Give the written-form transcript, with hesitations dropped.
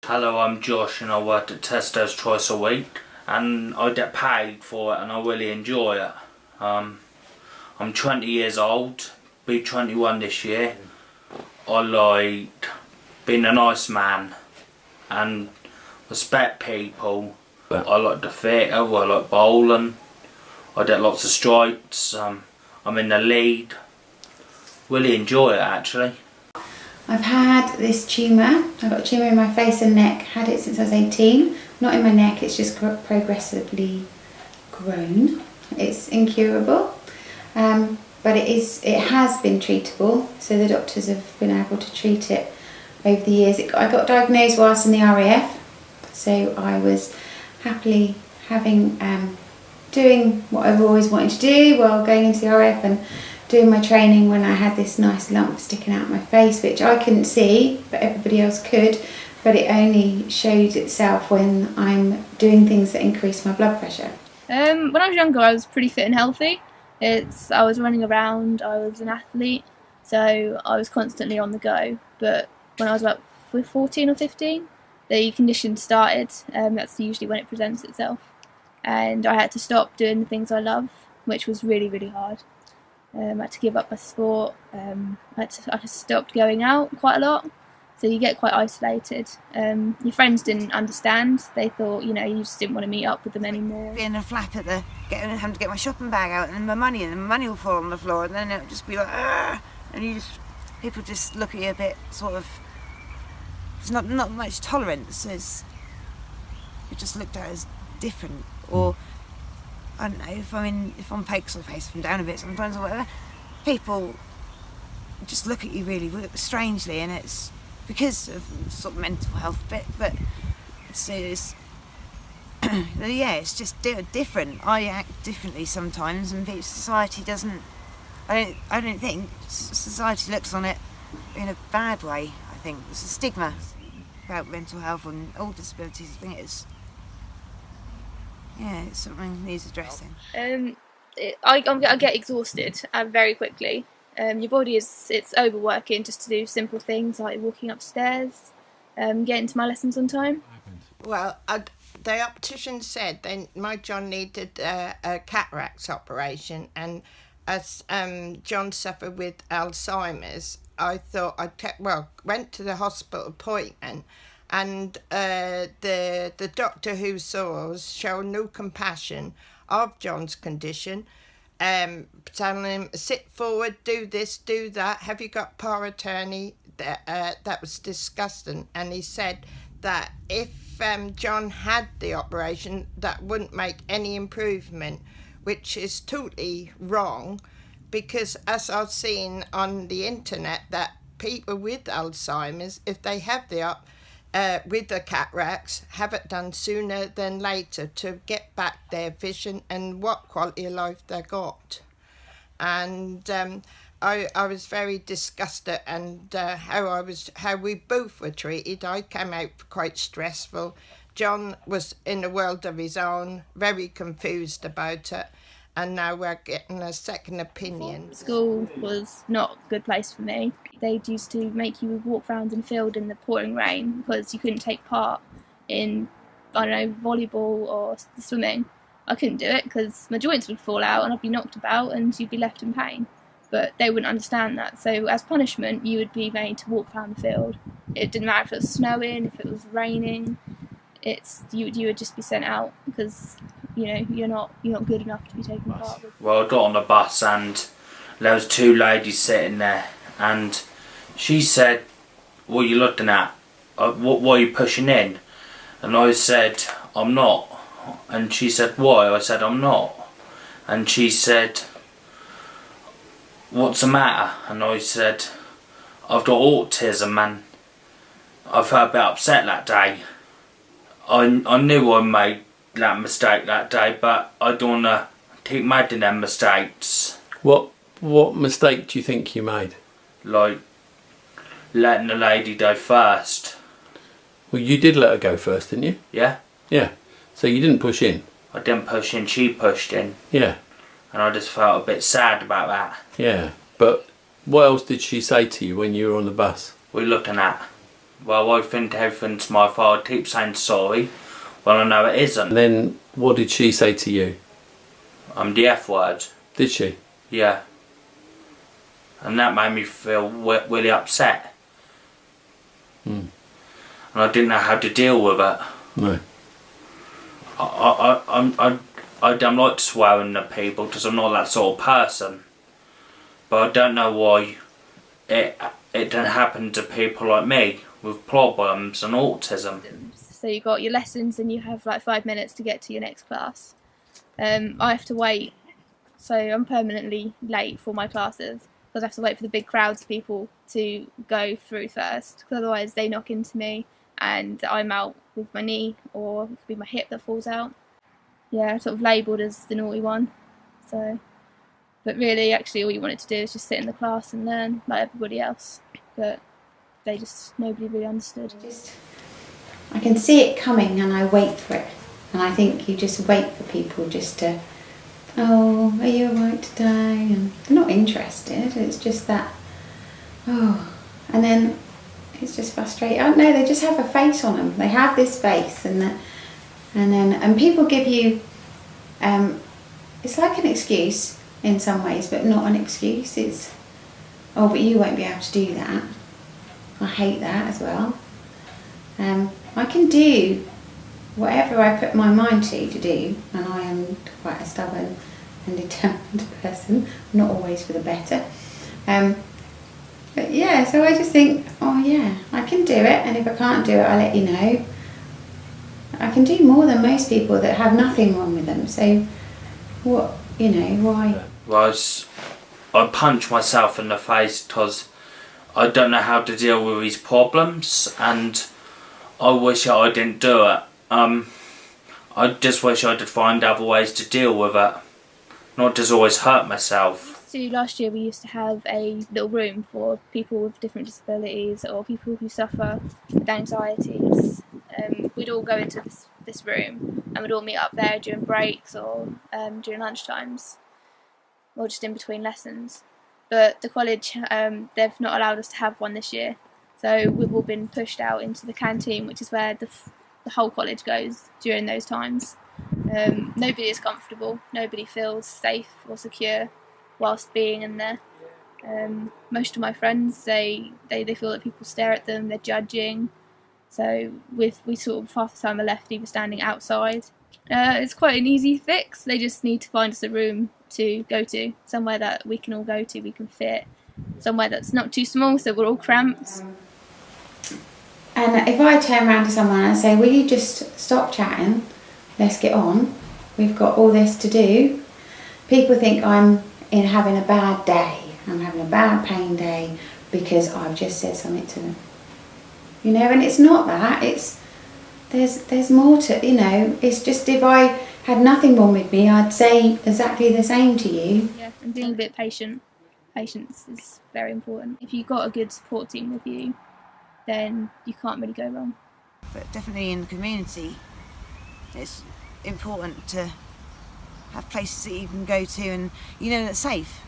Hello, I'm Josh and I work at Tesco's twice a week and I get paid for it and I really enjoy it. I'm 20 years old, be 21 this year. I like being a nice man and respect people. I like the theatre, I like bowling, I get lots of strikes, I'm in the lead. Really enjoy it actually. I've had this tumour. I've got a tumour in my face and neck. Had it since I was 18. Not in my neck, it's just progressively grown. It's incurable, but it has been treatable. So the doctors have been able to treat it over the years. I got diagnosed whilst in the RAF, so I was happily doing what I've always wanted to do while going into the RAF and doing my training when I had this nice lump sticking out my face, which I couldn't see, but everybody else could. But it only showed itself when I'm doing things that increase my blood pressure. When I was younger, I was pretty fit and healthy. I was running around, I was an athlete, so I was constantly on the go. But when I was about 14 or 15, the condition started. That's usually when it presents itself. And I had to stop doing the things I love, which was really, really hard. I had to give up my sport. I stopped going out quite a lot, so you get quite isolated. Your friends didn't understand. They thought, you just didn't want to meet up with them anymore. Being a flap at having to get my shopping bag out and my money will fall on the floor, and then it'll just be like, ah, and people just look at you a bit sort of. There's not much tolerance. You're just looked at as different, or I don't know, if I'm face, if I'm down a bit sometimes or whatever, people just look at you really strangely, and it's because of sort of mental health bit, but it's yeah, it's just different. I act differently sometimes, and society doesn't. I don't think society looks on it in a bad way. I think there's a stigma about mental health and all disabilities. I think it's something that needs addressing. I get exhausted very quickly. Your body it's overworking just to do simple things like walking upstairs, getting to my lessons on time. Well, the optician said then my John needed a cataract operation, and as John suffered with Alzheimer's, I thought went to the hospital appointment. And the doctor who saw us showed no compassion of John's condition, telling him, sit forward, do this, do that, have you got power attorney? That was disgusting. And he said that if John had the operation, that wouldn't make any improvement, which is totally wrong, because as I've seen on the internet, that people with Alzheimer's, if they have with the cataracts, have it done sooner than later to get back their vision and what quality of life they got. And I was very disgusted, and how we both were treated. I came out quite stressful. John was in a world of his own, very confused about it, and now we're getting a second opinion. School was not a good place for me. They used to make you walk around in the field in the pouring rain because you couldn't take part in, volleyball or swimming. I couldn't do it because my joints would fall out and I'd be knocked about and you'd be left in pain. But they wouldn't understand that. So as punishment, you would be made to walk around the field. It didn't matter if it was snowing, if it was raining. You would just be sent out because you're not good enough to be taken part of. Well, I got on the bus and there was two ladies sitting there, and she said, "What are you looking at? What are you pushing in?" And I said, "I'm not." And she said, "Why?" I said, "I'm not." And she said, "What's the matter?" And I said, "I've got autism," and I felt a bit upset that day. I knew I made that mistake that day, but I don't want to keep making them mistakes. What mistake do you think you made? Like letting the lady go first. Well, you did let her go first, didn't you? Yeah. Yeah. So you didn't push in? I didn't push in, she pushed in. Yeah. And I just felt a bit sad about that. Yeah. But what else did she say to you when you were on the bus? What are you looking at? Well, I think everything's my fault. I keep saying sorry when I know it isn't. And then what did she say to you? The F word. Did she? Yeah. And that made me feel really upset. And I didn't know how to deal with it. No. I don't like swearing at people because I'm not that sort of person. But I don't know why it didn't happen to people like me with problems and autism. So you got your lessons and you have like 5 minutes to get to your next class. I have to wait, so I'm permanently late for my classes because I have to wait for the big crowds of people to go through first, because otherwise they knock into me and I'm out with my knee, or it could be my hip that falls out. Yeah, sort of labelled as the naughty one. So, but really, actually, all you wanted to do is just sit in the class and learn like everybody else. But nobody really understood. I can see it coming and I wait for it. And I think you just wait for people just to, oh, are you alright today? And they're not interested. It's just that, oh, and then it's just frustrating. I don't know, they just have a face on them. They have this face, and people give you, it's like an excuse in some ways, but not an excuse. It's, oh, but you won't be able to do that. I hate that as well. I can do whatever I put my mind to do, and I am quite a stubborn and determined person, not always for the better. But yeah, so I just think, oh yeah, I can do it, and if I can't do it, I'll let you know. I can do more than most people that have nothing wrong with them, so what, why? Well, I punch myself in the face because I don't know how to deal with these problems, and I wish I didn't do it. I just wish I could find other ways to deal with it, not just always hurt myself. So last year we used to have a little room for people with different disabilities or people who suffer with anxieties. We'd all go into this room and we'd all meet up there during breaks or during lunchtimes, or just in between lessons. But the college, they've not allowed us to have one this year, so we've all been pushed out into the canteen, which is where the whole college goes during those times. Nobody is comfortable, nobody feels safe or secure whilst being in there. Most of my friends, they feel that people stare at them, they're judging. So we sort of, half the time I left, we were standing outside. It's quite an easy fix. They just need to find us a room to go to, somewhere that we can all go to, we can fit, somewhere that's not too small so we're all cramped. And if I turn around to someone and say, will you just stop chatting, let's get on, we've got all this to do, people think I'm having a bad day, I'm having a bad pain day because I've just said something to them. And it's not that, it's there's more to, it's just, if I had nothing wrong with me, I'd say exactly the same to you. Yeah, and being a bit patient. Patience is very important. If you've got a good support team with you, then you can't really go wrong. But definitely in the community, it's important to have places that you can go to and that's safe.